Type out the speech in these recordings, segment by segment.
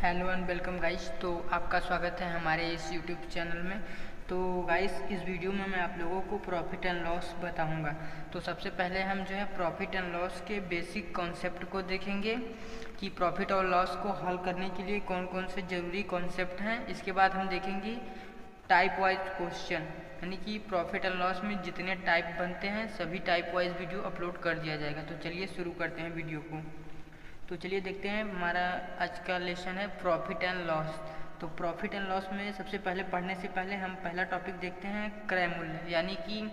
Hello and welcome guys. तो आपका स्वागत है हमारे इस यूट्यूब चैनल में। तो गाइस, इस वीडियो में मैं आप लोगों को प्रॉफिट एंड लॉस बताऊंगा। तो सबसे पहले हम जो है प्रॉफिट एंड लॉस के बेसिक कॉन्सेप्ट को देखेंगे कि प्रॉफिट और लॉस को हल करने के लिए कौन कौन से ज़रूरी कॉन्सेप्ट हैं। इसके बाद हम देखेंगे टाइप वाइज क्वेश्चन, यानी कि प्रॉफिट एंड लॉस में जितने टाइप बनते हैं सभी टाइप वाइज वीडियो अपलोड कर दिया जाएगा। तो चलिए शुरू करते हैं वीडियो को। तो चलिए देखते हैं, हमारा आज का लेसन है प्रॉफिट एंड लॉस। तो प्रॉफिट एंड लॉस में सबसे पहले पढ़ने से पहले हम पहला टॉपिक देखते हैं क्रय मूल्य, यानी कि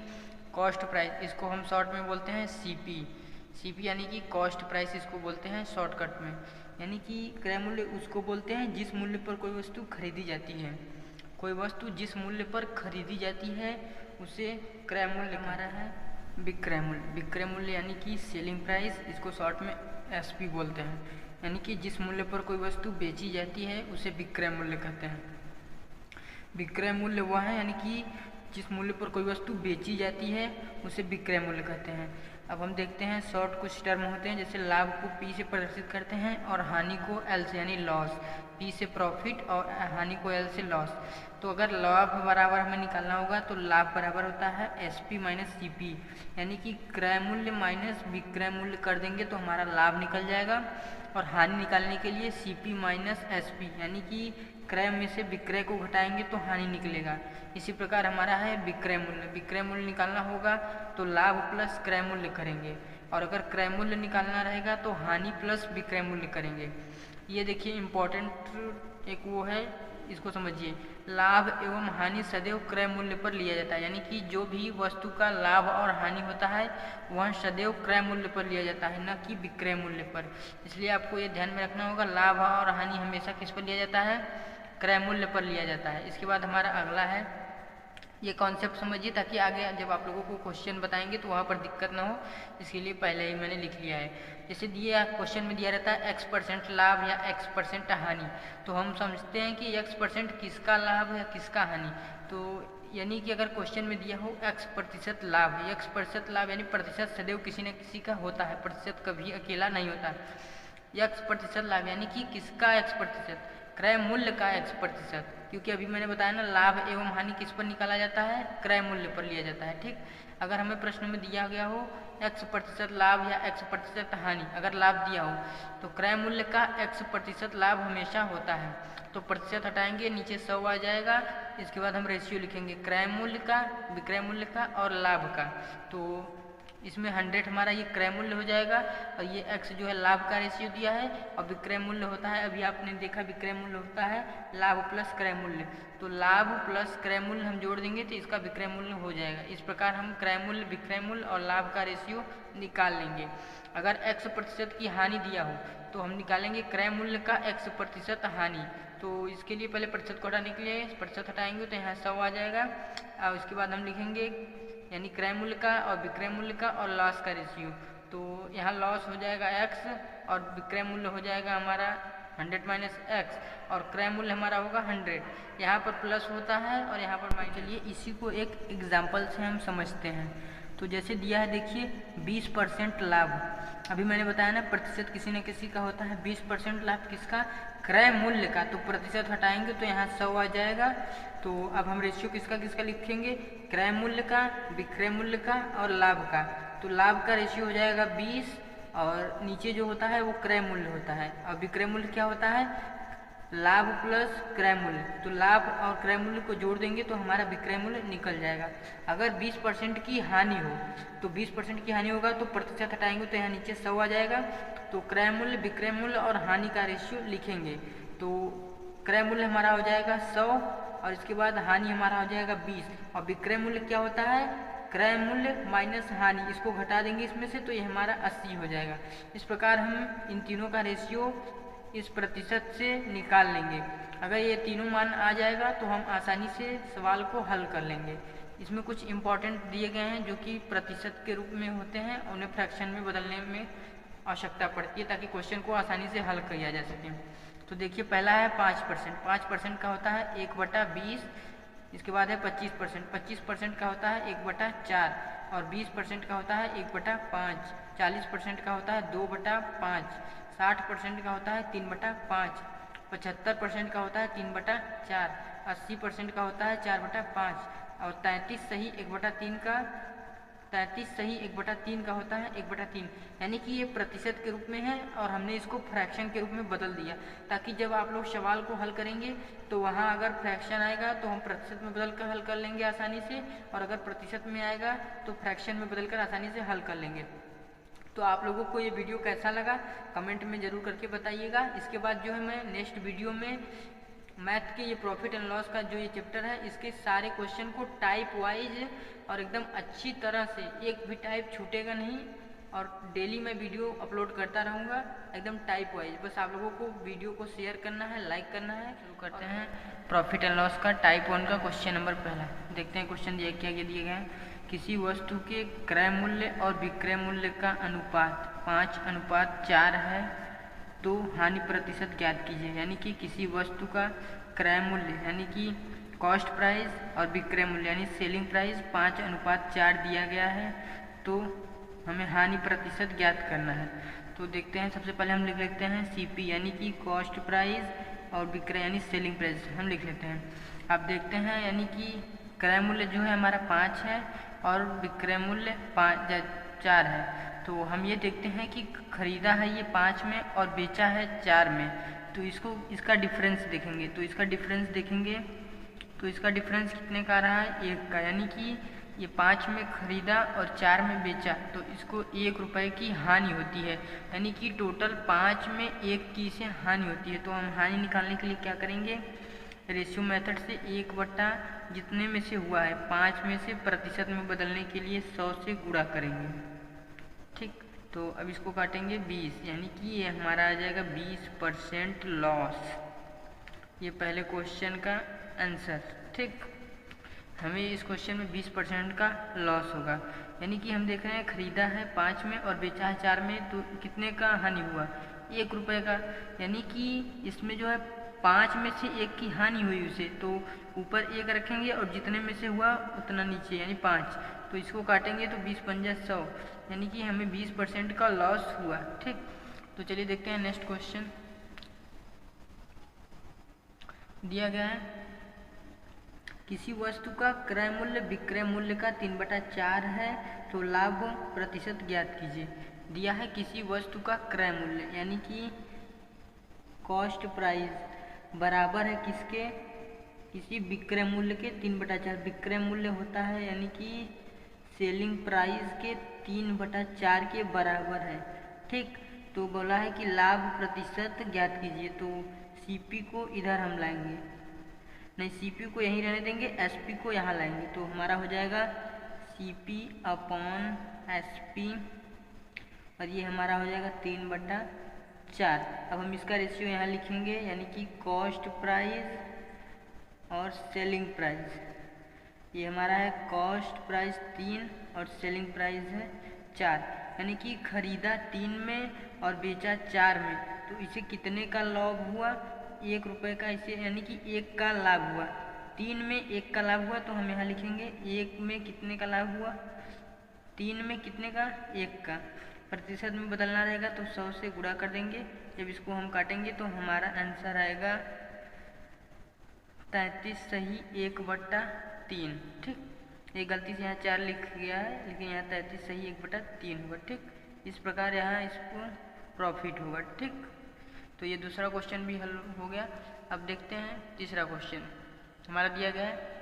कॉस्ट प्राइस। इसको हम शॉर्ट में बोलते हैं सीपी। सीपी यानी कि कॉस्ट प्राइस इसको बोलते हैं शॉर्टकट में। यानी कि क्रय मूल्य उसको बोलते हैं जिस मूल्य पर कोई वस्तु खरीदी जाती है। कोई वस्तु जिस मूल्य पर खरीदी जाती है उसे क्रय मूल्य हमारा है विक्रय मूल्य। विक्रय मूल्य यानी कि सेलिंग प्राइस, इसको शॉर्ट में एसपी बोलते हैं। यानी कि जिस मूल्य पर कोई वस्तु बेची जाती है उसे विक्रय मूल्य कहते हैं। विक्रय मूल्य वह है यानी कि जिस मूल्य पर कोई वस्तु बेची जाती है उसे विक्रय मूल्य कहते हैं। अब हम देखते हैं शॉर्ट कुछ टर्म होते हैं, जैसे लाभ को पी से प्रदर्शित करते हैं और हानि को एल से, यानी लॉस। पी से प्रॉफिट और हानि को एल से लॉस। तो अगर लाभ बराबर हमें निकालना होगा तो लाभ बराबर होता है S P minus C P, यानी कि क्रय मूल्य माइनस विक्रय मूल्य कर देंगे तो हमारा लाभ निकल जाएगा। और हानि निकालने के लिए C P minus S P, यानी कि क्रय में से विक्रय को घटाएंगे तो हानि निकलेगा। इसी प्रकार हमारा है विक्रय मूल्य। विक्रय मूल्य निकालना होगा तो लाभ प्लस क्रय मूल्य करेंगे, और अगर क्रय मूल्य निकालना रहेगा तो हानि प्लस विक्रय मूल्य करेंगे। ये देखिए इम्पोर्टेंट एक वो है, इसको समझिए। लाभ एवं हानि सदैव क्रय मूल्य पर लिया जाता है, यानी कि जो भी वस्तु का लाभ और हानि होता है वह सदैव क्रय मूल्य पर लिया जाता है, न कि विक्रय मूल्य पर। इसलिए आपको ये ध्यान में रखना होगा, लाभ और हानि हमेशा किस पर लिया जाता है? क्रय मूल्य पर लिया जाता है। इसके बाद हमारा अगला है, ये कॉन्सेप्ट समझिए ताकि आगे जब आप लोगों को क्वेश्चन बताएंगे तो वहाँ पर दिक्कत ना हो, इसके लिए पहले ही मैंने लिख लिया है। जैसे दिए क्वेश्चन में दिया रहता है x% लाभ या x% हानि, तो हम समझते हैं कि x% किसका लाभ या किसका हानि। तो यानी कि अगर क्वेश्चन में दिया हो x% लाभ, x% लाभ यानी प्रतिशत सदैव किसी न किसी का होता है, प्रतिशत कभी अकेला नहीं होता। x% लाभ यानी कि किसका x%? क्रय मूल्य का x%, क्योंकि अभी मैंने बताया ना लाभ एवं हानि किस पर निकाला जाता है? क्रय मूल्य पर लिया जाता है। ठीक, अगर हमें प्रश्न में दिया गया हो x% लाभ या x% हानि, अगर लाभ दिया हो तो क्रय मूल्य का x% लाभ हमेशा होता है। तो प्रतिशत हटाएंगे, नीचे 100 आ जाएगा। इसके बाद हम रेशियो लिखेंगे क्रय मूल्य का, विक्रय मूल्य का और लाभ का। तो इसमें 100 हमारा ये क्रय मूल्य हो जाएगा, और ये x जो है लाभ का रेशियो दिया है, और विक्रय मूल्य होता है, अभी आपने देखा विक्रय मूल्य होता है लाभ प्लस क्रय मूल्य। तो लाभ प्लस क्रय मूल्य हम जोड़ देंगे तो इसका विक्रय मूल्य हो जाएगा। इस प्रकार हम क्रय मूल्य, विक्रय मूल्य और लाभ का रेशियो निकाल लेंगे। अगर x% की हानि दिया हो तो हम निकालेंगे क्रय मूल्य का x% हानि। तो इसके लिए पहले प्रतिशत को हटाने के लिए प्रतिशत हटाएंगे तो यहाँ 100 आ जाएगा, और उसके बाद हम लिखेंगे यानी क्रय मूल्य का और विक्रय मूल्य का और लॉस का रेशियो। तो यहाँ लॉस हो जाएगा x और विक्रय मूल्य हो जाएगा हमारा 100 माइनस x, और क्रय मूल्य हमारा होगा 100। यहाँ पर प्लस होता है और यहाँ पर माइनस। चलिए इसी को एक एग्जाम्पल से हम समझते हैं। तो जैसे दिया है देखिए 20% लाभ, अभी मैंने बताया ना प्रतिशत किसी न किसी का होता है। 20% लाभ किसका? क्रय मूल्य का। तो प्रतिशत हटाएंगे तो यहाँ 100 आ जाएगा। तो अब हम रेशियो किसका किसका लिखेंगे? क्रय मूल्य का, विक्रय मूल्य का और लाभ का। तो लाभ का रेशियो हो जाएगा 20, और नीचे जो होता है वो क्रय मूल्य होता है, और विक्रय मूल्य क्या होता है? लाभ प्लस क्रय मूल्य। तो लाभ और क्रय मूल्य को जोड़ देंगे तो हमारा विक्रय मूल्य निकल जाएगा। अगर 20% की हानि हो तो 20% की हानि होगा तो प्रतिशत हटाएंगे तो यहाँ नीचे 100 आ जाएगा। तो क्रय मूल्य, विक्रय मूल्य और हानि का रेशियो लिखेंगे। तो क्रय मूल्य हमारा हो जाएगा 100, और इसके बाद हानि हमारा हो जाएगा 20, और विक्रय मूल्य क्या होता है? क्रय मूल्य माइनस हानि, इसको घटा देंगे इसमें से तो ये हमारा 80 हो जाएगा। इस प्रकार हम इन तीनों का रेशियो इस प्रतिशत से निकाल लेंगे। अगर ये तीनों मान आ जाएगा तो हम आसानी से सवाल को हल कर लेंगे। इसमें कुछ इम्पोर्टेंट दिए गए हैं जो कि प्रतिशत के रूप में होते हैं, उन्हें फ्रैक्शन में बदलने में आवश्यकता पड़ती है ताकि क्वेश्चन को आसानी से हल किया जा सके। तो देखिए पहला है 5%। 5% का होता है 1/20, इसके बाद है 25%। 25% का होता है 1/4, और 20% का होता है 1/5। 40% का होता है 2/5। 60% का होता है 3/5। 75% का होता है 3/4, 80% का होता है 4/5 और 33 सही 1/3 का 1/3 का होता है 1/3। यानी कि ये प्रतिशत के रूप में है और हमने इसको फ्रैक्शन के रूप में बदल दिया, ताकि जब आप लोग सवाल को हल करेंगे तो वहाँ अगर फ्रैक्शन आएगा तो हम प्रतिशत में बदल कर हल कर लेंगे आसानी से, और अगर प्रतिशत में आएगा तो फ्रैक्शन में बदल कर आसानी से हल कर लेंगे। तो आप लोगों को ये वीडियो कैसा लगा कमेंट में ज़रूर करके बताइएगा। इसके बाद जो है मैं नेक्स्ट वीडियो में मैथ के ये प्रॉफिट एंड लॉस का जो ये चैप्टर है इसके सारे क्वेश्चन को टाइप वाइज और एकदम अच्छी तरह से, एक भी टाइप छूटेगा नहीं, और डेली मैं वीडियो अपलोड करता रहूँगा एकदम टाइप वाइज। बस आप लोगों को वीडियो को शेयर करना है, लाइक करना है। शुरू करते हैं प्रॉफिट एंड लॉस का टाइप 1 का क्वेश्चन नंबर पहला। देखते हैं क्वेश्चन दिए क्या दिए गए हैं। किसी वस्तु के क्रय मूल्य और विक्रय मूल्य का अनुपात 5:4 है तो हानि प्रतिशत ज्ञात कीजिए। यानी कि किसी वस्तु का क्रय मूल्य यानी कि कॉस्ट प्राइस और विक्रय मूल्य यानी सेलिंग प्राइस 5:4 दिया गया है, तो हमें हानि प्रतिशत ज्ञात करना है। तो देखते हैं, सबसे पहले हम लिख लेते हैं सीपी यानी कि कॉस्ट प्राइस और विक्रय यानी सेलिंग प्राइस हम लिख लेते हैं। अब देखते हैं यानी कि क्रय मूल्य जो है हमारा 5 है और विक्रय मूल्य 4 है। तो हम ये देखते हैं कि खरीदा है ये 5 में और बेचा है 4 में, तो इसका डिफरेंस देखेंगे। तो इसका डिफरेंस कितने का रहा है? 1 का। यानी कि ये 5 में खरीदा और 4 में बेचा, तो इसको 1 रुपये की हानि होती है। यानी कि टोटल 5 में 1 की इसे हानि होती है। तो हम हानि निकालने के लिए क्या करेंगे? रेशियो मेथड से 1 बटा जितने में से हुआ है 5 में से प्रतिशत में बदलने के लिए 100 से गुणा करेंगे। ठीक, तो अब इसको काटेंगे 20, यानी कि ये हमारा आ जाएगा 20% लॉस। ये पहले क्वेश्चन का आंसर। ठीक, हमें इस क्वेश्चन में 20% का लॉस होगा। यानी कि हम देख रहे हैं खरीदा है 5 में और बेचा है 4 में, तो कितने का हानि हुआ? 1 रुपये का। यानी कि इसमें जो है 5 में से 1 की हानि हुई उसे, तो ऊपर 1 रखेंगे और जितने में से हुआ उतना नीचे यानी 5, तो इसको काटेंगे तो 20×5 = 100, यानी कि हमें 20% का लॉस हुआ। ठीक, तो चलिए देखते हैं नेक्स्ट क्वेश्चन दिया गया है। किसी वस्तु का क्रय मूल्य विक्रय मूल्य का 3/4 है तो लाभ प्रतिशत ज्ञात कीजिए। दिया है किसी वस्तु का क्रय मूल्य यानी कि कॉस्ट प्राइस बराबर है किसके? किसी विक्रय मूल्य के 3/4। विक्रय मूल्य होता है यानी कि सेलिंग प्राइस के 3/4 के बराबर है। ठीक, तो बोला है कि लाभ प्रतिशत ज्ञात कीजिए, तो सीपी को इधर हम लाएंगे, नहीं सीपी को यहीं रहने देंगे, एसपी को यहाँ लाएंगे, तो हमारा हो जाएगा सीपी अपॉन एसपी और ये हमारा हो जाएगा 3/4। अब हम इसका रेशियो यहाँ लिखेंगे यानी कि कॉस्ट प्राइस और सेलिंग प्राइस। ये हमारा है कॉस्ट प्राइस 3 और सेलिंग प्राइस है 4, यानी कि खरीदा 3 में और बेचा 4 में, तो इसे कितने का लाभ हुआ? 1 रुपये का। इसे यानी कि 1 का लाभ हुआ। 3 में 1 का लाभ हुआ, तो हम यहाँ लिखेंगे 1 में कितने का लाभ हुआ? 3 में कितने का? 1 का। प्रतिशत में बदलना रहेगा तो 100 से गुणा कर देंगे। जब इसको हम काटेंगे तो हमारा आंसर आएगा 33 सही 1/3। ठीक, ये गलती से यहाँ 4 लिख गया है, लेकिन यहाँ 33 सही 1/3 होगा। ठीक, इस प्रकार यहाँ इसको प्रॉफिट होगा। ठीक, तो ये दूसरा क्वेश्चन भी हल हो गया। अब देखते हैं तीसरा क्वेश्चन हमारा दिया गया है।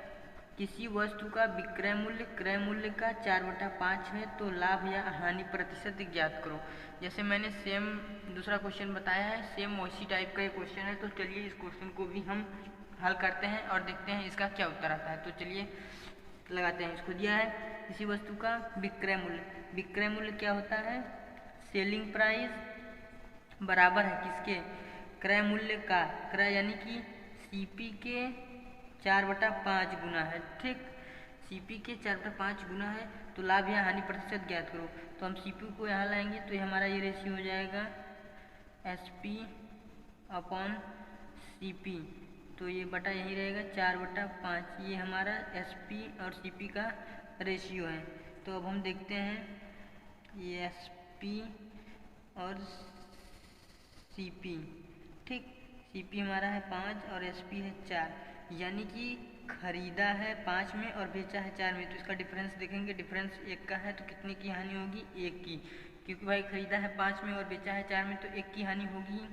किसी वस्तु का विक्रय मूल्य क्रय मूल्य का 4/5 है तो लाभ या हानि प्रतिशत ज्ञात करो। जैसे मैंने सेम दूसरा क्वेश्चन बताया है, सेम उसी टाइप का ये क्वेश्चन है। तो चलिए इस क्वेश्चन को भी हम हल करते हैं और देखते हैं इसका क्या उत्तर आता है। तो चलिए लगाते हैं। इसको दिया है किसी वस्तु का विक्रय मूल्य क्या होता है? सेलिंग प्राइस बराबर है किसके? क्रय मूल्य का। क्रय यानी कि सीपी के 4/5 गुना है। ठीक, सीपी के 4/5 गुना है, तो लाभ या हानि प्रतिशत ज्ञात करो। तो हम सीपी को यहाँ लाएंगे तो ये हमारा ये रेशियो हो जाएगा एसपी अपॉन सीपी, तो ये बटा यही रहेगा 4/5। ये हमारा एसपी और सीपी का रेशियो है। तो अब हम देखते हैं ये एसपी और सीपी। ठीक, CP हमारा है 5 और SP है 4, यानी कि खरीदा है 5 में और बेचा है 4 में। तो इसका डिफरेंस देखेंगे, डिफरेंस 1 का है तो कितने की हानि होगी, 1 की, क्योंकि भाई खरीदा है 5 में और बेचा है 4 में तो 1 की हानि होगी।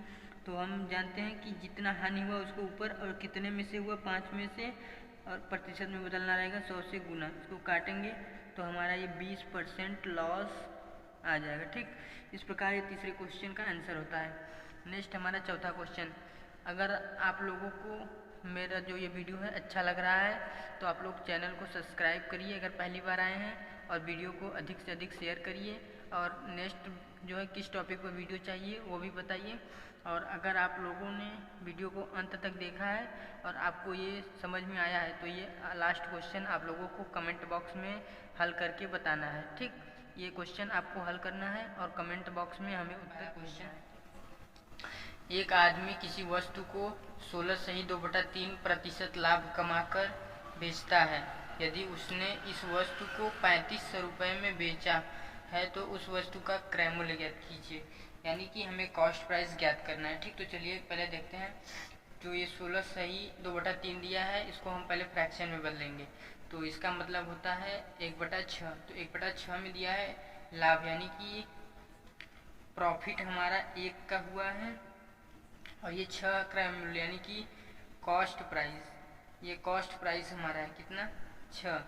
तो हम जानते हैं कि जितना हानि हुआ उसको ऊपर और कितने में से हुआ, 5 में से, और प्रतिशत में बदलना रहेगा, 100 से गुना, इसको काटेंगे तो हमारा ये 20% लॉस आ जाएगा। ठीक, इस प्रकार ये तीसरे क्वेश्चन का आंसर होता है। नेक्स्ट हमारा चौथा क्वेश्चन। अगर आप लोगों को मेरा जो ये वीडियो है अच्छा लग रहा है तो आप लोग चैनल को सब्सक्राइब करिए अगर पहली बार आए हैं, और वीडियो को अधिक से अधिक शेयर करिए, और नेक्स्ट जो है किस टॉपिक पर वीडियो चाहिए वो भी बताइए। और अगर आप लोगों ने वीडियो को अंत तक देखा है और आपको ये समझ में आया है तो ये लास्ट क्वेश्चन आप लोगों को कमेंट बॉक्स में हल करके बताना है। ठीक, ये क्वेश्चन आपको हल करना है और कमेंट बॉक्स में हमें उत्तर क्वेश्चन। एक आदमी किसी वस्तु को 16 सही 2/3% लाभ कमाकर बेचता है। यदि उसने इस वस्तु को 3500 रुपये में बेचा है तो उस वस्तु का क्रय मूल्य ज्ञात कीजिए, यानी कि हमें कॉस्ट प्राइस ज्ञात करना है। ठीक, तो चलिए पहले देखते हैं। जो ये 16 सही 2/3 दिया है इसको हम पहले फ्रैक्शन में बदलेंगे, तो इसका मतलब होता है 1/6। तो 1/6 में दिया है लाभ, यानी कि प्रॉफिट हमारा 1 का हुआ है, और ये 6 क्रय मूल्य यानी कि कॉस्ट प्राइस, ये कॉस्ट प्राइस हमारा है कितना, 6।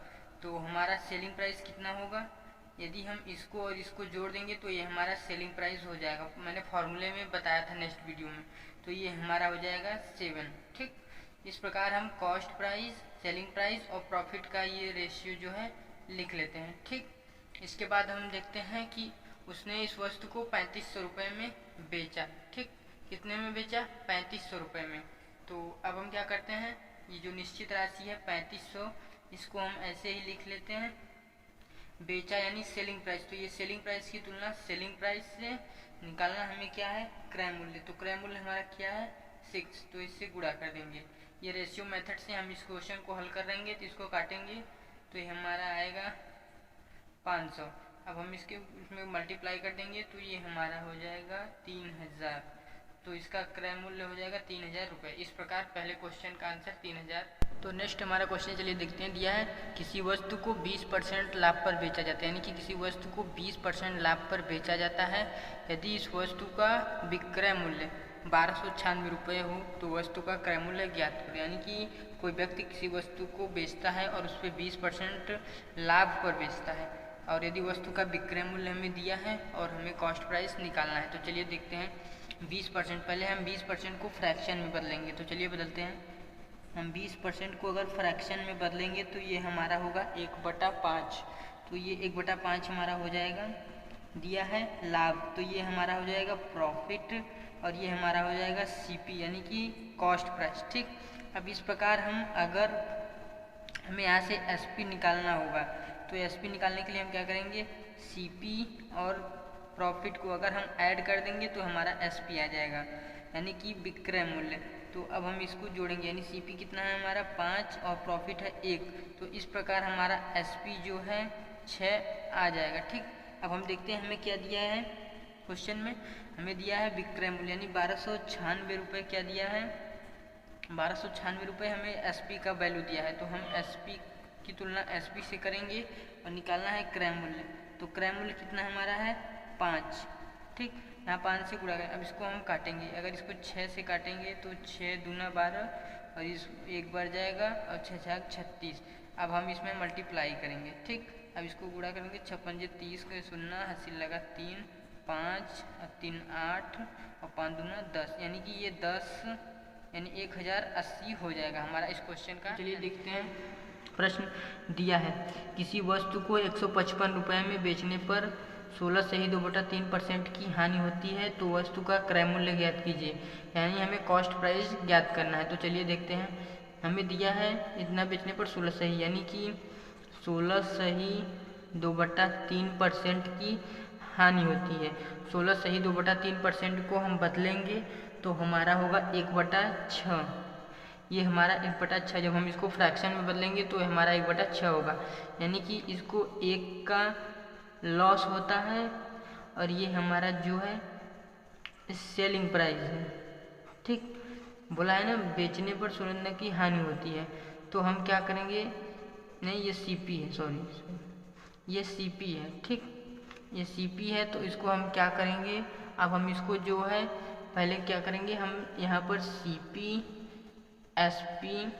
तो हमारा सेलिंग प्राइस कितना होगा, यदि हम इसको और इसको जोड़ देंगे तो ये हमारा सेलिंग प्राइस हो जाएगा। मैंने फॉर्मूले में बताया था नेक्स्ट वीडियो में, तो ये हमारा हो जाएगा 7। ठीक, इस प्रकार हम कॉस्ट प्राइस, सेलिंग प्राइस और प्रॉफिट का ये रेशियो जो है लिख लेते हैं। ठीक, इसके बाद हम देखते हैं कि उसने इस वस्तु को 3500 रुपये में बेचा। ठीक, कितने में बेचा, 3500 रुपये में। तो अब हम क्या करते हैं, ये जो निश्चित राशि है 3500, इसको हम ऐसे ही लिख लेते हैं, बेचा यानी सेलिंग प्राइस। तो ये सेलिंग प्राइस की तुलना सेलिंग प्राइस से निकालना हमें क्या है, क्रय मूल्य। तो क्रय मूल्य हमारा क्या है, 6, तो इससे गुणा कर देंगे। ये रेशियो मेथड से हम इस क्वेश्चन को हल कर देंगे, तो इसको काटेंगे तो ये हमारा आएगा 500। अब हम इसमें मल्टीप्लाई कर देंगे तो ये हमारा हो जाएगा 3000, तो इसका क्रय मूल्य हो जाएगा 3000 रुपये। इस प्रकार पहले क्वेश्चन का आंसर 3000। तो नेक्स्ट हमारा क्वेश्चन चलिए देखते हैं। दिया है किसी वस्तु को 20% लाभ पर बेचा जाता है, यानी कि किसी वस्तु को 20% लाभ पर बेचा जाता है। यदि इस वस्तु का विक्रय मूल्य 1296 रुपये हो तो वस्तु का क्रय मूल्य ज्ञात करें। यानी कि कोई व्यक्ति किसी वस्तु को बेचता है और उस पर 20% लाभ पर बेचता है, और यदि वस्तु का विक्रय मूल्य हमें दिया है और हमें कॉस्ट प्राइस निकालना है। तो चलिए देखते हैं 20%। पहले हम 20% को फ्रैक्शन में बदलेंगे, तो चलिए बदलते हैं। हम 20% को अगर फ्रैक्शन में बदलेंगे तो ये हमारा होगा 1/5। तो ये 1/5 हमारा हो जाएगा, दिया है लाभ, तो ये हमारा हो जाएगा प्रॉफिट, और ये हमारा हो जाएगा CP यानी कि कॉस्ट प्राइस। ठीक, अब इस प्रकार हम अगर हमें यहाँ से SP निकालना होगा तो SP निकालने के लिए हम क्या करेंगे, CP और प्रॉफिट को अगर हम ऐड कर देंगे तो हमारा SP आ जाएगा, यानी कि विक्रय मूल्य। तो अब हम इसको जोड़ेंगे, यानी CP कितना है हमारा 5 और प्रॉफिट है 1, तो इस प्रकार हमारा SP जो है 6 आ जाएगा। ठीक, अब हम देखते हैं हमें क्या दिया है क्वेश्चन में। हमें दिया है विक्रय मूल्य यानी 1296 रुपये, क्या दिया है 1296 रुपये हमें SP का वैल्यू दिया है। तो हम SP की तुलना SP से करेंगे और निकालना है क्रय मूल्य। तो क्रय मूल्य कितना हमारा है 5। ठीक, यहाँ 5 से गुणा करें। अब इसको हम काटेंगे, अगर इसको 6 से काटेंगे तो 6 दूना 12, और इस 1 बार जाएगा और 6 6 36। अब हम इसमें मल्टीप्लाई करेंगे। ठीक, अब इसको गुणा करेंगे, 6 पंजे 30 का 0, हासिल लगा 3, 5 और 3 8 और 5 दूना 10, यानी कि ये 10 यानी 1080 हो जाएगा हमारा इस क्वेश्चन का। चलिए देखते हैं प्रश्न। दिया है किसी वस्तु को 155 रुपये में बेचने पर 16 सही 2/3% की हानि होती है तो वस्तु का क्रय मूल्य ज्ञात कीजिए, यानी हमें कॉस्ट प्राइस ज्ञात करना है। तो चलिए देखते हैं, हमें दिया है इतना बेचने पर 16 सही, यानी कि 16 सही 2/3% की हानि होती है। 16 सही 2/3% को हम बदलेंगे तो हमारा होगा 1/6। ये हमारा 1/6, जब हम इसको फ्रैक्शन में बदलेंगे तो हमारा 1/6 होगा, यानी कि इसको 1 का लॉस होता है, और ये हमारा जो है सेलिंग प्राइस है। ठीक, बोला है ना बेचने पर सोने की हानि होती है, तो हम क्या करेंगे, नहीं ये सीपी है, सॉरी ये सीपी है, ठीक, ये सीपी है। तो इसको हम क्या करेंगे, अब हम इसको जो है पहले क्या करेंगे, हम यहाँ पर सीपी एसपी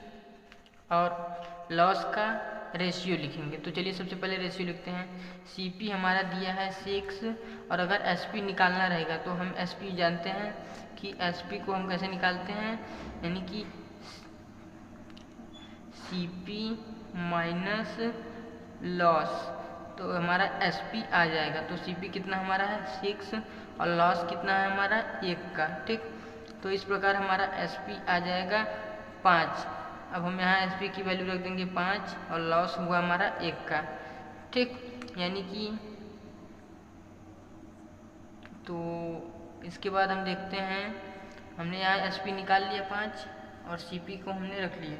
और लॉस का रेशियो लिखेंगे। तो चलिए सबसे पहले रेशियो लिखते हैं। सीपी हमारा दिया है 6 और अगर एसपी निकालना रहेगा तो हम एसपी जानते हैं कि एसपी को हम कैसे निकालते हैं, यानी कि सीपी माइनस लॉस, तो हमारा एसपी आ जाएगा। तो सीपी कितना हमारा है 6 और लॉस कितना है हमारा 1 का, ठीक। तो इस प्रकार हमारा एसपी आ जाएगा 5। अब हम यहाँ एसपी की वैल्यू रख देंगे 5 और लॉस हुआ हमारा 1 का, ठीक। यानी कि तो इसके बाद हम देखते हैं, हमने यहाँ एसपी निकाल लिया 5 और सीपी को हमने रख लिया।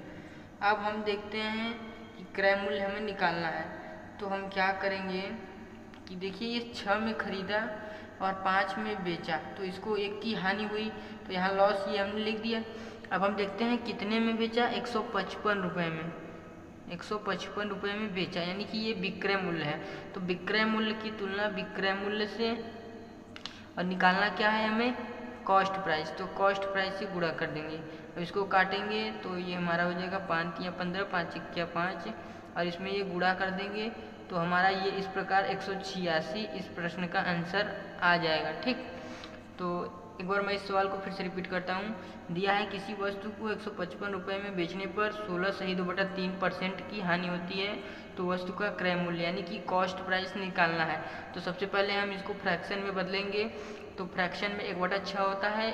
अब हम देखते हैं कि क्रय मूल्य हमें निकालना है। तो हम क्या करेंगे कि देखिए ये 6 में खरीदा और 5 में बेचा, तो इसको 1 की हानि हुई, तो यहाँ लॉस ये हमने लिख दिया। अब हम देखते हैं कितने में बेचा, 155 रुपये में, 155 रुपये में बेचा, यानी कि ये विक्रय मूल्य है। तो विक्रय मूल्य की तुलना विक्रय मूल्य से और निकालना क्या है हमें, कॉस्ट प्राइस, तो कॉस्ट प्राइस से गुणा कर देंगे। अब इसको काटेंगे तो ये हमारा हो जाएगा 5 या 15, 5 या 5 और इसमें ये गुणा कर देंगे तो हमारा ये इस प्रकार 186 इस प्रश्न का आंसर आ जाएगा, ठीक। तो एक बार मैं इस सवाल को फिर से रिपीट करता हूँ। दिया है किसी वस्तु को 155 रुपये में बेचने पर 16.3% की हानि होती है, तो वस्तु का क्रय मूल्य यानी कि कॉस्ट प्राइस निकालना है। तो सबसे पहले हम इसको फ्रैक्शन में बदलेंगे। तो फ्रैक्शन में 1/6 होता है,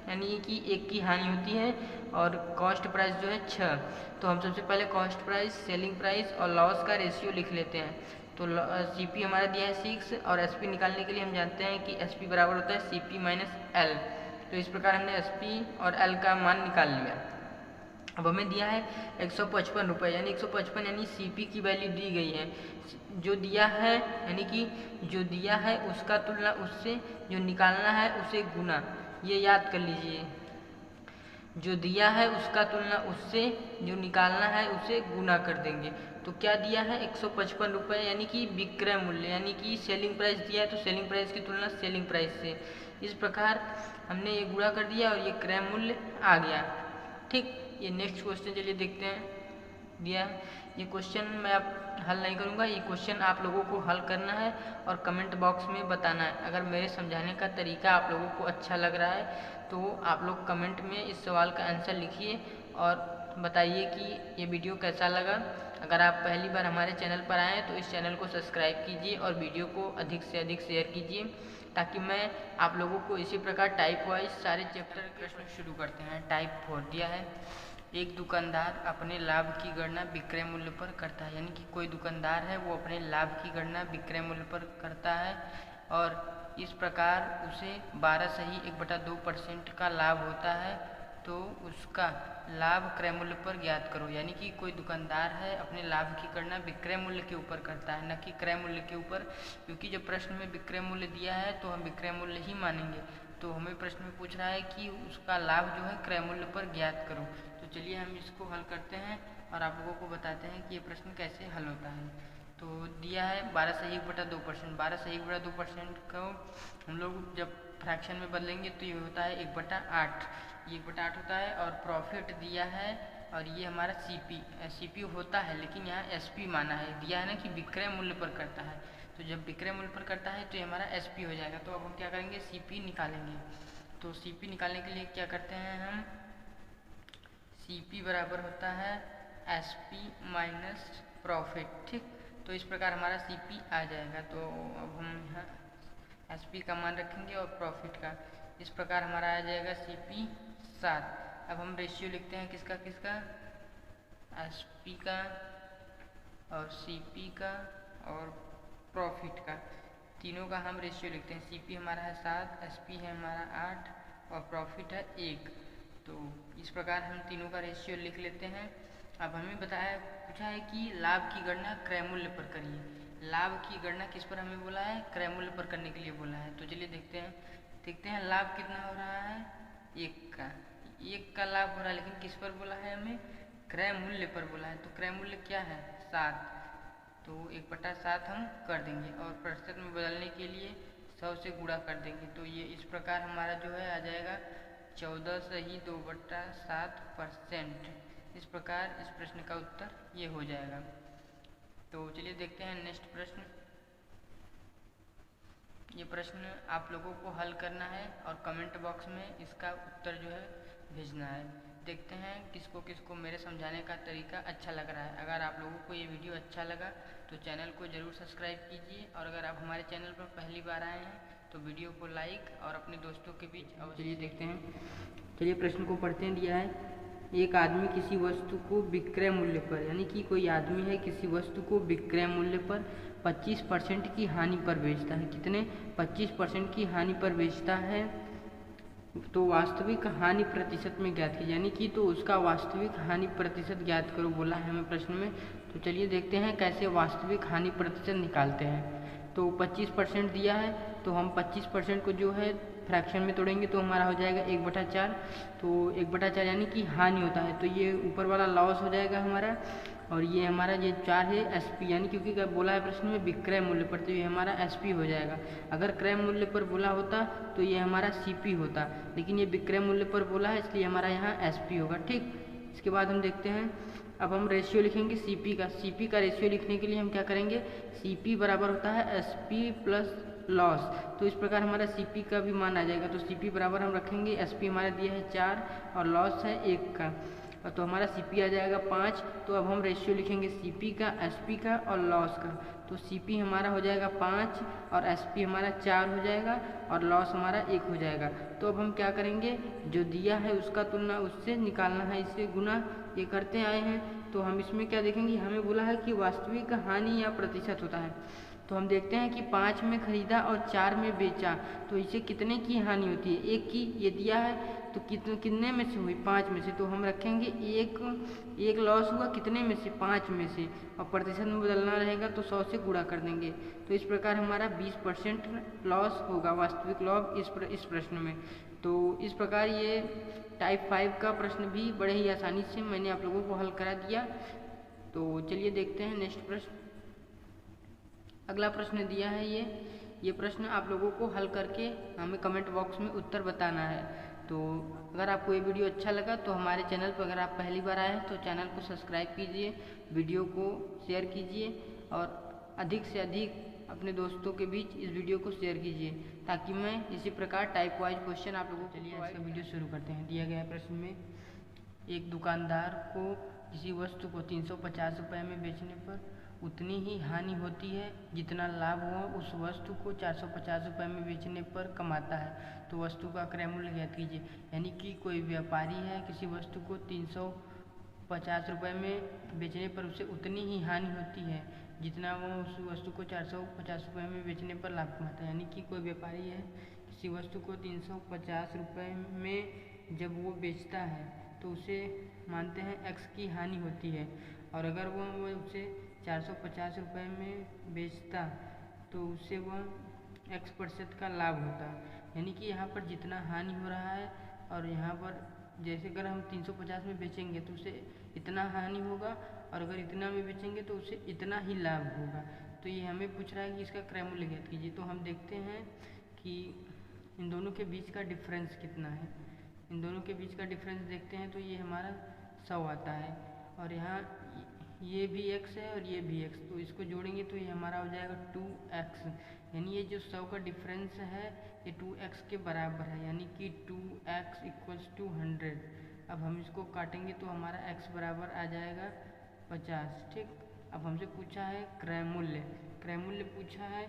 यानी कि 1 की हानि होती है और कॉस्ट प्राइस जो है 6। तो हम सबसे पहले कॉस्ट प्राइस, सेलिंग प्राइस और लॉस का रेशियो लिख लेते हैं। तो सीपी हमारा दिया है 6 और एसपी निकालने के लिए हम जानते हैं कि एसपी बराबर होता है सीपी माइनस एल। तो इस प्रकार हमने एसपी और एल का मान निकाल लिया। अब हमें दिया है 155 रुपये, यानी 155 यानी सीपी की वैल्यू दी गई है, जो दिया है यानी कि जो दिया है उसका तुलना उससे, जो निकालना है उसे गुना, ये याद कर लीजिए, जो दिया है उसका तुलना उससे, जो निकालना है उसे गुना कर देंगे। तो क्या दिया है 155 रुपये, यानी कि विक्रय मूल्य, यानी कि सेलिंग प्राइस दिया है तो सेलिंग प्राइस की तुलना सेलिंग प्राइस से। इस प्रकार हमने ये गुणा कर दिया और ये क्रय मूल्य आ गया, ठीक। ये नेक्स्ट क्वेश्चन चलिए देखते हैं। दिया ये क्वेश्चन मैं आप हल नहीं करूँगा, ये क्वेश्चन आप लोगों को हल करना है और कमेंट बॉक्स में बताना है। अगर मेरे समझाने का तरीका आप लोगों को अच्छा लग रहा है तो आप लोग कमेंट में इस सवाल का आंसर लिखिए और बताइए कि ये वीडियो कैसा लगा। अगर आप पहली बार हमारे चैनल पर आएँ तो इस चैनल को सब्सक्राइब कीजिए और वीडियो को अधिक से अधिक शेयर कीजिए, ताकि मैं आप लोगों को इसी प्रकार टाइप वाइज सारे चैप्टर प्रश्न शुरू करते हैं। टाइप 4 दिया है, एक दुकानदार अपने लाभ की गणना विक्रय मूल्य पर करता है, यानी कि कोई दुकानदार है वो अपने लाभ की गणना विक्रय मूल्य पर करता है और इस प्रकार उसे 12.1/2% का लाभ होता है, तो उसका लाभ क्रय मूल्य पर ज्ञात करो। यानी कि कोई दुकानदार है अपने लाभ की गणना विक्रय मूल्य के ऊपर करता है, न कि क्रय मूल्य के ऊपर, क्योंकि जब प्रश्न में विक्रय मूल्य दिया है तो हम विक्रय मूल्य ही मानेंगे। तो हमें प्रश्न में पूछ रहा है कि उसका लाभ जो है क्रय मूल्य पर ज्ञात करो। तो चलिए हम इसको हल करते हैं और आप लोगों को बताते हैं कि ये प्रश्न कैसे हल होता है। तो दिया है 12.1/2%, 12.1/2% को हम लोग जब फ्रैक्शन में बदलेंगे तो ये होता है 1/8, ये 1/8 होता है। और प्रॉफिट दिया है और ये हमारा सीपी होता है, लेकिन यहाँ एसपी माना है, दिया है ना कि विक्रय मूल्य पर करता है, तो जब विक्रय मूल्य पर करता है तो ये हमारा एसपी हो जाएगा। तो अब हम क्या करेंगे, सीपी निकालेंगे। तो सीपी निकालने के लिए क्या करते हैं हम, सीपी बराबर होता है एसपी माइनस प्रॉफिट, ठीक। तो इस प्रकार हमारा सीपी आ जाएगा। तो अब हम यहाँ एसपी का मान रखेंगे और प्रॉफिट का, इस प्रकार हमारा आ जाएगा सीपी 7। अब हम रेशियो लिखते हैं किसका किसका, एसपी का और सीपी का और प्रॉफिट का, तीनों का हम रेशियो लिखते हैं। सीपी हमारा है 7, एसपी है हमारा 8 और प्रॉफिट है 1। तो इस प्रकार हम तीनों का रेशियो लिख लेते हैं। अब हमें पूछा है कि लाभ की गणना क्रय मूल्य पर करिए। लाभ की गणना किस पर हमें बोला है, क्रय मूल्य पर करने के लिए बोला है। तो चलिए देखते हैं लाभ कितना हो रहा है 1 का, 1 का लाभ हो रहा है, लेकिन किस पर बोला है हमें? क्रय मूल्य पर बोला है। तो क्रय मूल्य क्या है? 7। तो 1/7 हम कर देंगे और प्रतिशत में बदलने के लिए 100 से गुणा कर देंगे। तो ये इस प्रकार हमारा जो है आ जाएगा 14/2/7%। इस प्रकार इस प्रश्न का उत्तर ये हो जाएगा। तो चलिए देखते हैं नेक्स्ट प्रश्न। ये प्रश्न आप लोगों को हल करना है और कमेंट बॉक्स में इसका उत्तर जो है भेजना है। देखते हैं किसको किसको मेरे समझाने का तरीका अच्छा लग रहा है। अगर आप लोगों को ये वीडियो अच्छा लगा तो चैनल को ज़रूर सब्सक्राइब कीजिए, और अगर आप हमारे चैनल पर पहली बार आए हैं तो वीडियो को लाइक और अपने दोस्तों के बीच अवश्य। चलिए देखते हैं। चलिए प्रश्न को पढ़ते हैं। दिया है, एक आदमी किसी वस्तु को विक्रय मूल्य पर, यानी कि कोई आदमी है किसी वस्तु को विक्रय मूल्य पर 25% की हानि पर बेचता है। कितने? 25% की हानि पर बेचता है। तो वास्तविक हानि प्रतिशत में ज्ञात कीजिए, यानी कि तो उसका वास्तविक हानि प्रतिशत ज्ञात करो बोला है हमें प्रश्न में। तो चलिए देखते हैं कैसे वास्तविक हानि प्रतिशत निकालते हैं। तो 25% दिया है, तो हम 25% को जो है फ्रैक्शन में तोड़ेंगे तो हमारा हो जाएगा 1/4। तो 1/4 यानी कि हानि होता है, तो ये ऊपर वाला लॉस हो जाएगा हमारा, और ये हमारा ये 4 है एसपी, यानी क्योंकि बोला है प्रश्न में विक्रय मूल्य पर, तो ये हमारा एसपी हो जाएगा। अगर क्रय मूल्य पर बोला होता तो ये हमारा सीपी होता, लेकिन ये विक्रय मूल्य पर बोला है इसलिए हमारा यहाँ एसपी होगा। ठीक, इसके बाद हम देखते हैं। अब हम रेशियो लिखेंगे सीपी का। सीपी का रेशियो लिखने के लिए हम क्या करेंगे? सीपी बराबर होता है एसपी प्लस लॉस। तो इस प्रकार हमारा सीपी का भी मान आ जाएगा। तो सीपी बराबर हम रखेंगे, एसपी हमारा दिया है 4 और लॉस है 1 का, तो हमारा सीपी आ जाएगा 5। तो अब हम रेशियो लिखेंगे सीपी का, एसपी का और लॉस का। तो सीपी हमारा हो जाएगा 5 और एसपी हमारा 4 हो जाएगा और लॉस हमारा 1 हो जाएगा। तो अब हम क्या करेंगे? जो दिया है उसका तुलना उससे निकालना है, इससे गुना ये करते आए हैं। तो हम इसमें क्या देखेंगे? हमें बोला है कि वास्तविक हानि या प्रतिशत होता है। तो हम देखते हैं कि 5 में खरीदा और 4 में बेचा, तो इसे कितने की हानि होती है? 1 की। ये दिया है तो कितने में से हुई? 5 में से। तो हम रखेंगे एक लॉस हुआ कितने में से? 5 में से, और प्रतिशत में बदलना रहेगा तो 100 से गुणा कर देंगे। तो इस प्रकार हमारा 20% लॉस होगा, वास्तविक लॉस इस प्रश्न में। तो इस प्रकार ये टाइप 5 का प्रश्न भी बड़े ही आसानी से मैंने आप लोगों को हल करा दिया। तो चलिए देखते हैं नेक्स्ट प्रश्न। अगला प्रश्न दिया है ये प्रश्न आप लोगों को हल करके हमें कमेंट बॉक्स में उत्तर बताना है। तो अगर आपको ये वीडियो अच्छा लगा तो हमारे चैनल पर अगर आप पहली बार आए हैं तो चैनल को सब्सक्राइब कीजिए, वीडियो को शेयर कीजिए और अधिक से अधिक अपने दोस्तों के बीच इस वीडियो को शेयर कीजिए, ताकि मैं इसी प्रकार टाइप वाइज क्वेश्चन आप लोगों को। चलिए आज का वीडियो शुरू करते हैं। दिया गया प्रश्न में, एक दुकानदार को किसी वस्तु को 350 रुपये में बेचने पर उतनी ही हानि होती है जितना लाभ हुआ उस वस्तु को 450 रुपये में बेचने पर कमाता है। तो वस्तु का क्रय मूल्य ज्ञात कीजिए। यानी कि कोई व्यापारी है, किसी वस्तु को 350 रुपये में बेचने पर उसे उतनी ही हानि होती है जितना वो उस वस्तु को 450 रुपये में बेचने पर लाभ कमाता है। यानी कि कोई व्यापारी है, किसी वस्तु को 350 रुपये में जब वो बेचता है तो उसे मानते हैं एक्स की हानि होती है, और अगर वो उसे 450 रुपये में बेचता तो उससे वह x% का लाभ होता। यानी कि यहाँ पर जितना हानि हो रहा है, और यहाँ पर जैसे अगर हम 350 में बेचेंगे तो उसे इतना हानि होगा, और अगर इतना में बेचेंगे तो उसे इतना ही लाभ होगा। तो ये हमें पूछ रहा है कि इसका क्रय मूल्य ज्ञात कीजिए। तो हम देखते हैं कि इन दोनों के बीच का डिफरेंस कितना है। इन दोनों के बीच का डिफरेंस देखते हैं तो ये हमारा 100 आता है, और यहाँ ये भी x है और ये भी x, तो इसको जोड़ेंगे तो ये हमारा हो जाएगा 2x। यानी ये जो 100 का डिफरेंस है ये 2x के बराबर है, यानी कि 2x = 100। अब हम इसको काटेंगे तो हमारा x बराबर आ जाएगा 50। ठीक, अब हमसे पूछा है क्रय मूल्य। क्रय मूल्य पूछा है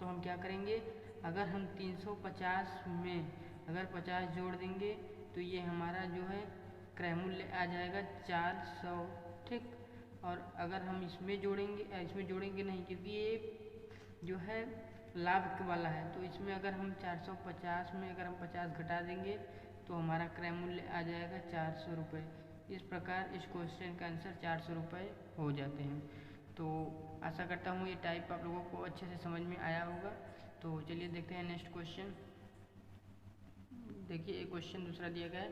तो हम क्या करेंगे? अगर हम 350 में अगर 50 जोड़ देंगे तो ये हमारा जो है क्रय मूल्य आ जाएगा 400। ठीक, और अगर हम इसमें जोड़ेंगे नहीं, क्योंकि ये जो है लाभ वाला है, तो इसमें अगर हम 450 में अगर हम 50 घटा देंगे तो हमारा क्रय मूल्य आ जाएगा 400 रुपये। इस प्रकार इस क्वेश्चन का आंसर 400 रुपये हो जाते हैं। तो आशा करता हूँ ये टाइप आप लोगों को अच्छे से समझ में आया होगा। तो चलिए देखते हैं नेक्स्ट क्वेश्चन। देखिए एक क्वेश्चन दूसरा दिया गया है,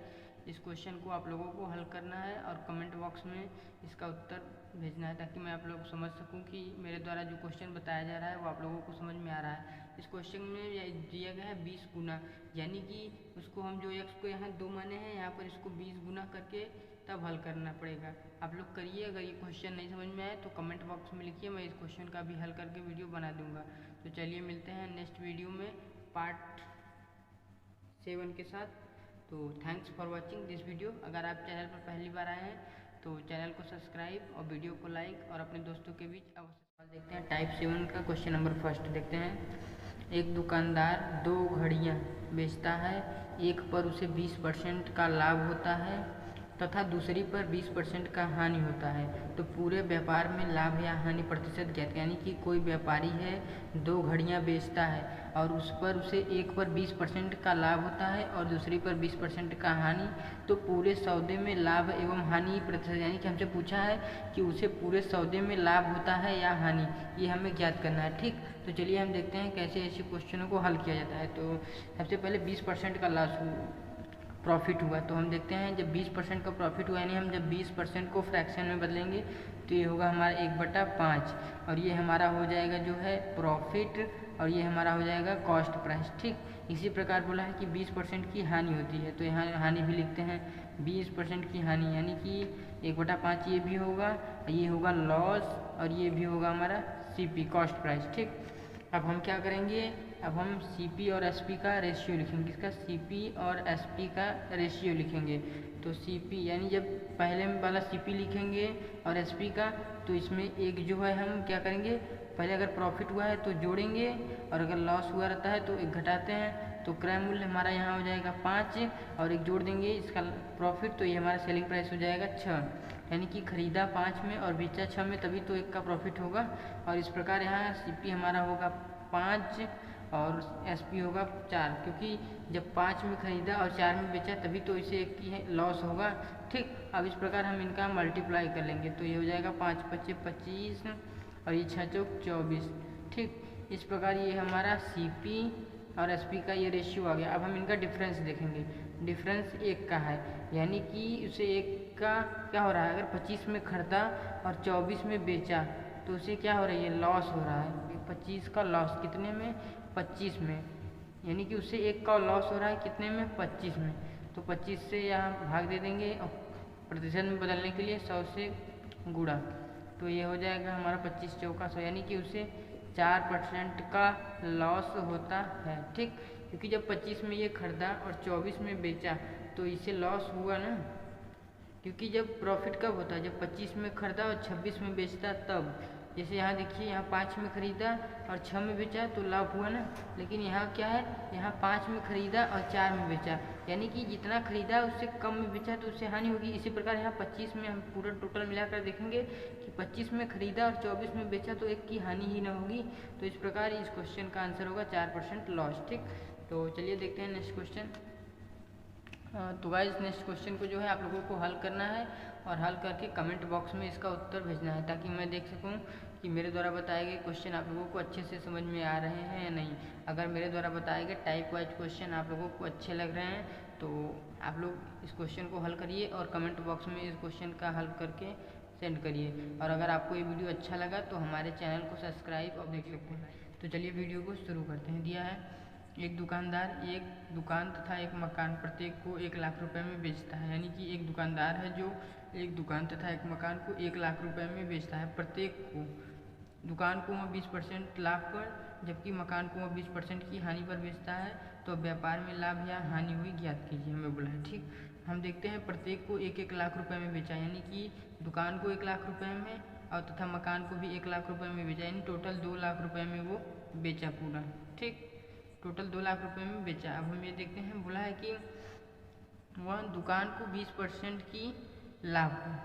इस क्वेश्चन को आप लोगों को हल करना है और कमेंट बॉक्स में इसका उत्तर भेजना है, ताकि मैं आप लोग समझ सकूं कि मेरे द्वारा जो क्वेश्चन बताया जा रहा है वो आप लोगों को समझ में आ रहा है। इस क्वेश्चन में दिया गया है 20 गुना, यानी कि उसको हम जो x को यहाँ 2 माने हैं, यहाँ पर इसको 20 गुना करके तब हल करना पड़ेगा। आप लोग करिए, अगर ये क्वेश्चन नहीं समझ में आए तो कमेंट बॉक्स में लिखिए, मैं इस क्वेश्चन का भी हल करके वीडियो बना दूंगा। तो चलिए मिलते हैं नेक्स्ट वीडियो में पार्ट 7 के साथ। तो thanks for watching this video. अगर आप चैनल पर पहली बार आए हैं तो चैनल को सब्सक्राइब और वीडियो को लाइक और अपने दोस्तों के बीच अवश्य। सवाल देखते हैं टाइप 7 का, क्वेश्चन नंबर फर्स्ट देखते हैं। एक दुकानदार 2 घड़ियाँ बेचता है, एक पर उसे 20% का लाभ होता है तथा दूसरी पर 20% का हानि होता है, तो पूरे व्यापार में लाभ या हानि प्रतिशत ज्ञात। यानी कि कोई व्यापारी है, 2 घड़ियाँ बेचता है और उसे एक पर 20% का लाभ होता है और दूसरी पर 20% का हानि, तो पूरे सौदे में लाभ एवं हानि प्रतिशत, यानी कि हमसे पूछा है कि उसे पूरे सौदे में लाभ होता है या हानि, ये हमें ज्ञात करना है। ठीक, तो चलिए हम देखते हैं कैसे ऐसे क्वेश्चनों को हल किया जाता है। तो सबसे पहले 20% का लॉस प्रॉफिट हुआ, तो हम देखते हैं जब 20% का प्रॉफिट हुआ, यानी हम जब 20% को फ्रैक्शन में बदलेंगे तो ये होगा हमारा 1/5 और ये हमारा हो जाएगा जो है प्रॉफिट और ये हमारा हो जाएगा कॉस्ट प्राइस। ठीक, इसी प्रकार बोला है कि 20% की हानि होती है, तो यहाँ हानि भी लिखते हैं 20% की हानि, यानी कि 1/5 ये भी होगा, ये होगा लॉस और ये भी होगा हमारा CP कॉस्ट प्राइस। ठीक, अब हम क्या करेंगे, अब हम CP और SP का रेशियो लिखेंगे। इसका CP और SP का रेशियो लिखेंगे। तो CP यानी जब पहले वाला CP लिखेंगे और SP का, तो इसमें एक जो है हम क्या करेंगे, पहले अगर प्रॉफिट हुआ है तो जोड़ेंगे और अगर लॉस हुआ रहता है तो एक घटाते हैं, तो क्रय मूल्य हमारा यहाँ हो जाएगा 5 और एक जोड़ देंगे इसका प्रॉफिट, तो ये हमारा सेलिंग प्राइस हो जाएगा 6, यानी कि खरीदा 5 में और बेचा 6 में, तभी तो एक का प्रॉफिट होगा। और इस प्रकार यहाँ CP हमारा होगा 5 और SP होगा 4, क्योंकि जब 5 में खरीदा और 4 में बेचा तभी तो इसे एक की लॉस होगा। ठीक, अब इस प्रकार हम इनका मल्टीप्लाई कर लेंगे, तो ये हो जाएगा 5 × 5 = 25 और ये 6 × 4 = 24। ठीक, इस प्रकार ये हमारा CP और SP का ये रेशियो आ गया। अब हम इनका डिफरेंस देखेंगे, डिफरेंस 1 का है, यानी कि उसे 1 का क्या हो रहा है, अगर 25 में खरीदा और 24 में बेचा तो उसे क्या हो रही है, लॉस हो रहा है। 25 का लॉस कितने में, 25 में, यानी कि उससे 1 का लॉस हो रहा है कितने में, 25 में। तो 25 से यहाँ भाग दे देंगे और प्रतिशत में बदलने के लिए 100 से गुणा, तो ये हो जाएगा हमारा 25 चौका 100, यानी कि उसे 4% का लॉस होता है। ठीक, क्योंकि जब 25 में ये खरीदा और 24 में बेचा तो इसे लॉस हुआ ना, क्योंकि जब प्रॉफिट कब होता है, जब 25 में खरीदा और 26 में बेचता तब। जैसे यहाँ देखिए, यहाँ 5 में खरीदा और 6 में बेचा तो लाभ हुआ ना, लेकिन यहाँ क्या है, यहाँ 5 में खरीदा और 4 में बेचा, यानी कि जितना खरीदा उससे कम में बेचा तो उससे हानि होगी। इसी प्रकार यहाँ 25 में हम पूरा टोटल मिलाकर देखेंगे कि 25 में खरीदा और 24 में बेचा तो एक की हानि ही ना होगी। तो इस प्रकार इस क्वेश्चन का आंसर होगा 4% लॉस। ठीक, तो चलिए देखते हैं नेक्स्ट क्वेश्चन। तो गाइस नेक्स्ट क्वेश्चन को जो है आप लोगों को हल करना है और हल करके कमेंट बॉक्स में इसका उत्तर भेजना है, ताकि मैं देख सकूं कि मेरे द्वारा बताए गए क्वेश्चन आप लोगों को अच्छे से समझ में आ रहे हैं या नहीं। अगर मेरे द्वारा बताए गए टाइप वाइज क्वेश्चन आप लोगों को अच्छे लग रहे हैं तो आप लोग इस क्वेश्चन को हल करिए और कमेंट बॉक्स में इस क्वेश्चन का हल करके सेंड करिए। और अगर आपको ये वीडियो अच्छा लगा तो हमारे चैनल को सब्सक्राइब और देख सकते हैं। तो चलिए वीडियो को शुरू करते हैं। दिया है, एक दुकानदार एक दुकान तथा एक मकान प्रत्येक को 1 लाख रुपए में बेचता है, यानी कि एक दुकानदार है जो एक दुकान तथा एक मकान को 1 लाख रुपए में बेचता है। प्रत्येक को, दुकान को वह 20% लाभ पर जबकि मकान को वह 20% की हानि पर बेचता है, तो व्यापार में लाभ या हानि हुई ज्ञात कीजिए, हमें बोला है। ठीक, हम देखते हैं प्रत्येक को 1-1 लाख रुपए में बेचा, यानी कि दुकान को 1 लाख रुपए में और तथा मकान को भी 1 लाख रुपए में बेचा, यानी टोटल 2 लाख रुपए में वो बेचा पूरा। ठीक, टोटल 2 लाख रुपए में बेचा। अब हम ये देखते हैं, बोला है कि वह दुकान को 20% की लाभ पर,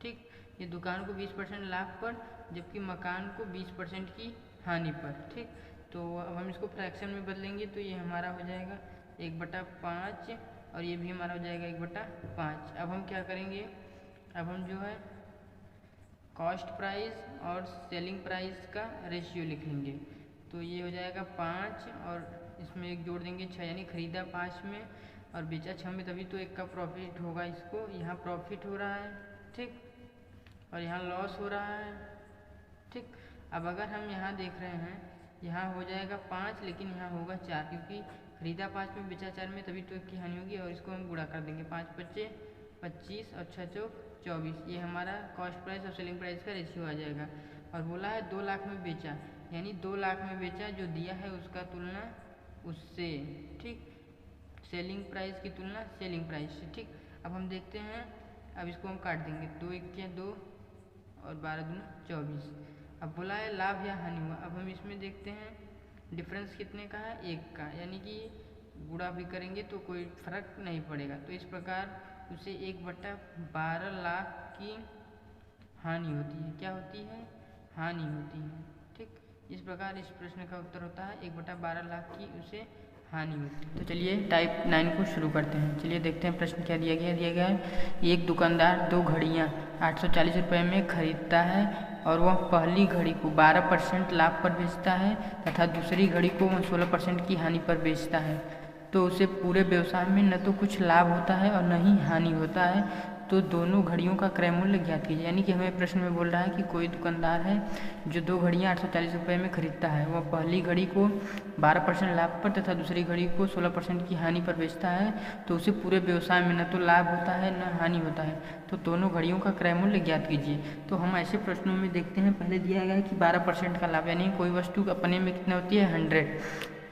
ठीक, ये दुकान को 20% लाभ पर जबकि मकान को 20% की हानि पर। ठीक, तो अब हम इसको फ्रैक्शन में बदलेंगे तो ये हमारा हो जाएगा 1/5 और ये भी हमारा हो जाएगा 1/5। अब हम क्या करेंगे, अब हम जो है कॉस्ट प्राइस और सेलिंग प्राइस का रेशियो लिखेंगे। तो ये हो जाएगा 5 और इसमें एक जोड़ देंगे 6, यानी खरीदा 5 में और बेचा 6 में तभी तो 1 का प्रॉफिट होगा इसको। यहाँ प्रॉफिट हो रहा है, ठीक, और यहाँ लॉस हो रहा है, ठीक। अब अगर हम यहाँ देख रहे हैं, यहाँ हो जाएगा 5 लेकिन यहाँ होगा 4, क्योंकि खरीदा 5 में बेचा 4 में तभी तो 1 की हानि होगी। और इसको हम गुणा कर देंगे, 5 पच्चे 25 और 6 चौक 24, ये हमारा कॉस्ट प्राइस और सेलिंग प्राइस का रेशियो आ जाएगा। और बोला है 2 लाख में बेचा, यानी 2 लाख में बेचा, जो दिया है उसका तुलना उससे, ठीक, सेलिंग प्राइस की तुलना सेलिंग प्राइस से, ठीक। अब हम देखते हैं, अब इसको हम काट देंगे, 2 1 2 और 12 दूना 24। अब बोला है लाभ या हानि हुआ। अब हम इसमें देखते हैं डिफरेंस कितने का है, 1 का, यानी कि गुणा भी करेंगे तो कोई फर्क नहीं पड़ेगा। तो इस प्रकार उसे 1/12 लाख की हानि होती है। क्या होती है? हानि होती है, ठीक। इस प्रकार इस प्रश्न का उत्तर होता है 1/12 लाख की उसे हानि होती है। तो चलिए टाइप 9 को शुरू करते हैं। चलिए देखते हैं प्रश्न क्या दिया गया है। एक दुकानदार 2 घड़ियाँ 840 रुपये में खरीदता है और वह पहली घड़ी को 12% लाभ पर बेचता है तथा दूसरी घड़ी को वह 16% की हानि पर बेचता है। तो उसे पूरे व्यवसाय में न तो कुछ लाभ होता है और न ही हानि होता है। तो दोनों घड़ियों का क्रय मूल्य ज्ञात कीजिए। यानी कि हमें प्रश्न में बोल रहा है कि कोई दुकानदार है जो 2 घड़ियाँ 840 रुपये में खरीदता है। वह पहली घड़ी को 12% लाभ पर तथा दूसरी घड़ी को 16% की हानि पर बेचता है। तो उसे पूरे व्यवसाय में न तो लाभ होता है न हानि होता है। तो दोनों घड़ियों का क्रय मूल्य ज्ञात कीजिए। तो हम ऐसे प्रश्नों में देखते हैं, पहले दिया गया है कि 12% का लाभ, यानी कोई वस्तु अपने में कितना होती है 100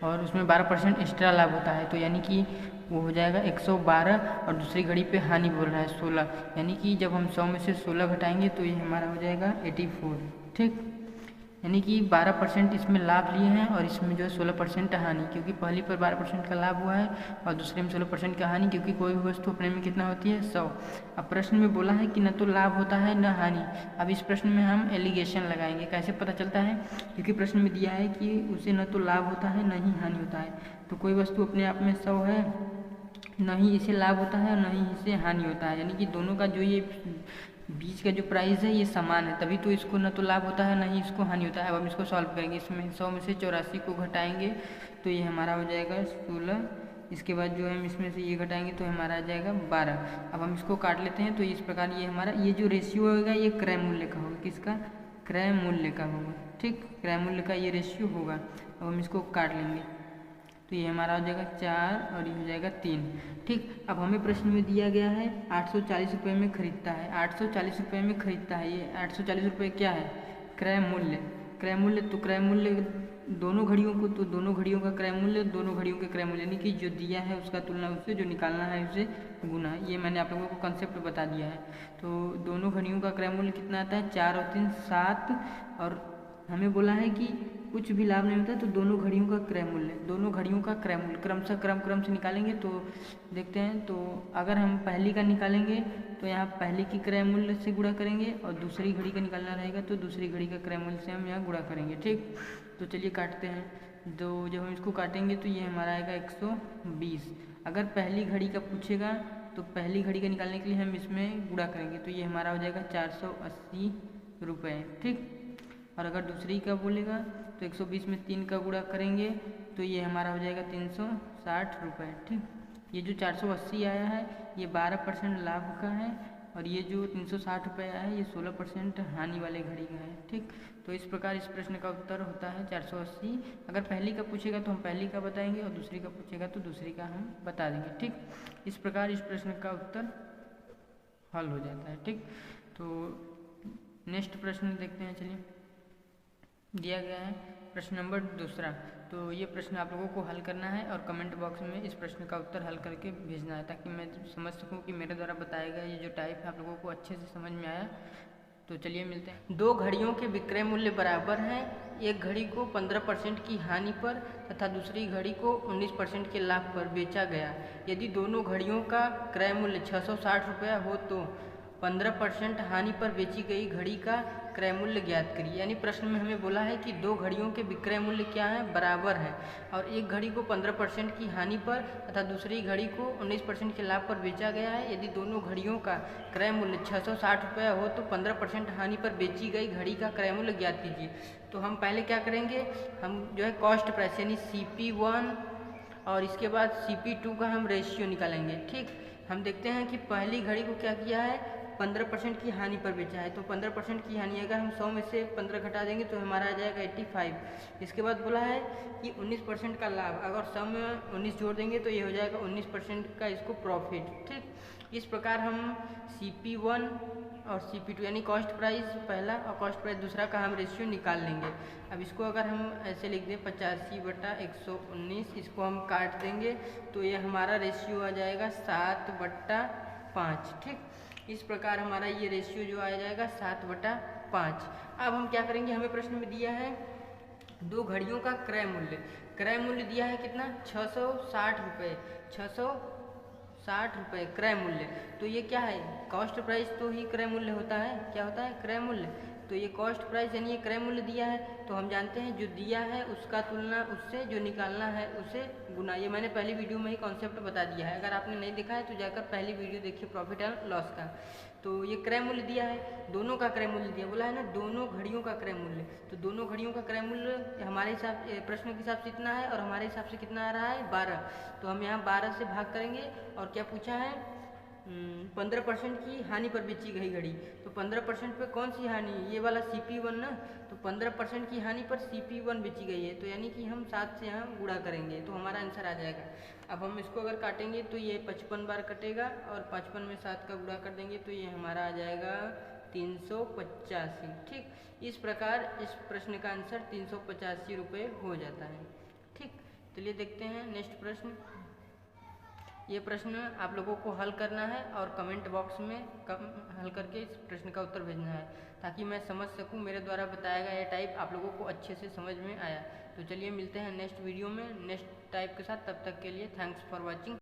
और उसमें 12% एक्स्ट्रा लाभ होता है। तो यानी कि वो हो जाएगा 112 और दूसरी घड़ी पे हानि बोल रहा है 16, यानी कि जब हम 100 में से 16 घटाएंगे तो ये हमारा हो जाएगा 84, ठीक। यानी कि 12% इसमें लाभ लिए हैं और इसमें जो है 16% हानि, क्योंकि पहली पर 12% का लाभ हुआ है और दूसरे में 16% का हानि, क्योंकि कोई भी वस्तु अपने में कितना होती है 100। अब प्रश्न में बोला है कि न तो लाभ होता है न हानि। अब इस प्रश्न में हम एलिगेशन लगाएंगे। कैसे पता चलता है? क्योंकि प्रश्न में दिया है कि उसे न तो लाभ होता है न ही हानि होता है। तो कोई वस्तु अपने आप में 100 है, न ही इसे लाभ होता है और न ही इसे हानि होता है, यानी कि दोनों का जो ये बीच का जो प्राइस है ये समान है, तभी तो इसको न तो लाभ होता है न ही इसको हानि होता है। अब हम इसको सॉल्व करेंगे। इसमें 100 में से 84 को घटाएंगे तो ये हमारा हो जाएगा 16। इसके बाद जो हम इसमें से ये घटाएंगे तो हमारा आ जाएगा 12। अब हम इसको काट लेते हैं। तो इस प्रकार ये हमारा ये जो रेशियो होगा ये क्रय मूल्य का होगा। किसका? क्रय मूल्य का होगा, ठीक। क्रय मूल्य का ये रेशियो होगा। अब हम इसको काट लेंगे तो ये हमारा हो जाएगा 4 और ये हो जाएगा 3, ठीक। अब हमें प्रश्न में दिया गया है 840 रुपये में खरीदता है। 840 रुपये में खरीदता है। ये 840 रुपये क्या है? क्रय मूल्य। क्रय मूल्य तो क्रय मूल्य दोनों घड़ियों को, तो दोनों घड़ियों का क्रय मूल्य दोनों घड़ियों के क्रय मूल्य, यानी कि जो दिया है उसका तुलना उससे, जो निकालना है उसे गुना। ये मैंने आप लोगों को कंसेप्ट बता दिया है। तो दोनों घड़ियों का क्रय मूल्य कितना आता है? 4 और 3 7। और हमें बोला है कि कुछ भी लाभ नहीं होता, तो दोनों घड़ियों का क्रय मूल्य, दोनों घड़ियों का क्रय मूल्य क्रमशः क्रम से निकालेंगे। तो देखते हैं, तो अगर हम पहली का निकालेंगे तो यहाँ पहली की क्रय मूल्य से गुणा करेंगे और दूसरी घड़ी का निकालना रहेगा तो दूसरी घड़ी का क्रय मूल्य से हम यहाँ गुणा करेंगे, ठीक। तो चलिए काटते हैं। तो जब हम इसको काटेंगे तो ये हमारा आएगा 120। अगर पहली घड़ी का पूछेगा तो पहली घड़ी का निकालने के लिए हम इसमें गुणा करेंगे तो ये हमारा हो जाएगा 480 रुपये, ठीक। और अगर दूसरी का बोलेगा तो 120 में 3 का गुणा करेंगे तो ये हमारा हो जाएगा 360 रुपये, ठीक। ये जो 480 आया है ये 12% लाभ का है और ये जो 360 रुपये आया है ये 16% हानि वाले घड़ी का है, ठीक। तो इस प्रकार इस प्रश्न का उत्तर होता है 480। अगर पहली का पूछेगा तो हम पहली का बताएंगे और दूसरी का पूछेगा तो दूसरी का हम बता देंगे, ठीक। इस प्रकार इस प्रश्न का उत्तर हल हो जाता है, ठीक। तो नेक्स्ट प्रश्न देखते हैं। चलिए दिया गया है प्रश्न नंबर 2। तो ये प्रश्न आप लोगों को हल करना है और कमेंट बॉक्स में इस प्रश्न का उत्तर हल करके भेजना है, ताकि मैं समझ सकूं कि मेरे द्वारा बताया गया ये जो टाइप है आप लोगों को अच्छे से समझ में आया। तो चलिए मिलते हैं। 2 घड़ियों के विक्रय मूल्य बराबर हैं। एक घड़ी को 15% की हानि पर तथा दूसरी घड़ी को 19% के लाभ पर बेचा गया। यदि दोनों घड़ियों का क्रय मूल्य 660 रुपया हो तो 15% हानि पर बेची गई घड़ी का क्रय मूल्य ज्ञात करिए। यानी प्रश्न में हमें बोला है कि 2 घड़ियों के विक्रय मूल्य क्या है? बराबर है। और एक घड़ी को 15% की हानि पर तथा दूसरी घड़ी को 19% के लाभ पर बेचा गया है। यदि दोनों घड़ियों का क्रय मूल्य 660 रुपया हो तो 15% हानि पर बेची गई घड़ी का क्रय मूल्य ज्ञात कीजिए। तो हम पहले क्या करेंगे, हम जो है कॉस्ट प्राइस यानी CP1 और इसके बाद CP2 का हम रेशियो निकालेंगे। ठीक, हम देखते हैं कि पहली घड़ी को क्या किया है, 15% की हानि पर बेचा है। तो 15% की हानि, अगर हम 100 में से 15 घटा देंगे तो हमारा आ जाएगा 85। इसके बाद बोला है कि 19% का लाभ, अगर 100 में 19 जोड़ देंगे तो ये हो जाएगा 19% का इसको प्रॉफिट। ठीक, इस प्रकार हम CP1 और CP2 यानी कॉस्ट प्राइस पहला और कॉस्ट प्राइस दूसरा का हम रेशियो निकाल लेंगे। अब इसको अगर हम ऐसे लिख दें 85/119, इसको हम काट देंगे तो ये हमारा रेशियो आ जाएगा 7/5। ठीक, इस प्रकार हमारा ये रेशियो जो आ जाएगा 7/5। अब हम क्या करेंगे, हमें प्रश्न में दिया है दो घड़ियों का क्रय मूल्य। क्रय मूल्य दिया है कितना, 660 रुपये, 660 रुपये क्रय मूल्य। तो ये क्या है, कॉस्ट प्राइस तो ही क्रय मूल्य होता है। क्या होता है, क्रय मूल्य। तो ये कॉस्ट प्राइस यानी ये क्रय मूल्य दिया है, तो हम जानते हैं जो दिया है उसका तुलना उससे, जो निकालना है उसे गुना। ये मैंने पहली वीडियो में ही कॉन्सेप्ट बता दिया है, अगर आपने नहीं देखा है तो जाकर पहली वीडियो देखिए प्रॉफिट एंड लॉस का। तो ये क्रय मूल्य दिया है, दोनों का क्रय मूल्य दिया, बोला है ना दोनों घड़ियों का क्रय मूल्य। तो दोनों घड़ियों का क्रय मूल्य हमारे हिसाब, प्रश्न के हिसाब से इतना है और हमारे हिसाब से कितना आ रहा है, 12। तो हम यहाँ 12 से भाग करेंगे और क्या पूछा है, 15% की हानि पर बेची गई घड़ी। तो 15% पे कौन सी हानि, ये वाला CP1 ना। तो 15% की हानि पर CP1 बेची गई है, तो यानी कि हम 7 से यहाँ गुणा करेंगे तो हमारा आंसर आ जाएगा। अब हम इसको अगर काटेंगे तो ये 55 बार कटेगा और 55 में 7 का गुणा कर देंगे तो ये हमारा आ जाएगा 385। ठीक, इस प्रकार इस प्रश्न का आंसर 385 रुपये हो जाता है। ठीक, चलिए देखते हैं नेक्स्ट प्रश्न। ये प्रश्न आप लोगों को हल करना है और कमेंट बॉक्स में हल करके इस प्रश्न का उत्तर भेजना है, ताकि मैं समझ सकूं मेरे द्वारा बताया गया ये टाइप आप लोगों को अच्छे से समझ में आया। तो चलिए मिलते हैं नेक्स्ट वीडियो में नेक्स्ट टाइप के साथ, तब तक के लिए थैंक्स फॉर वॉचिंग।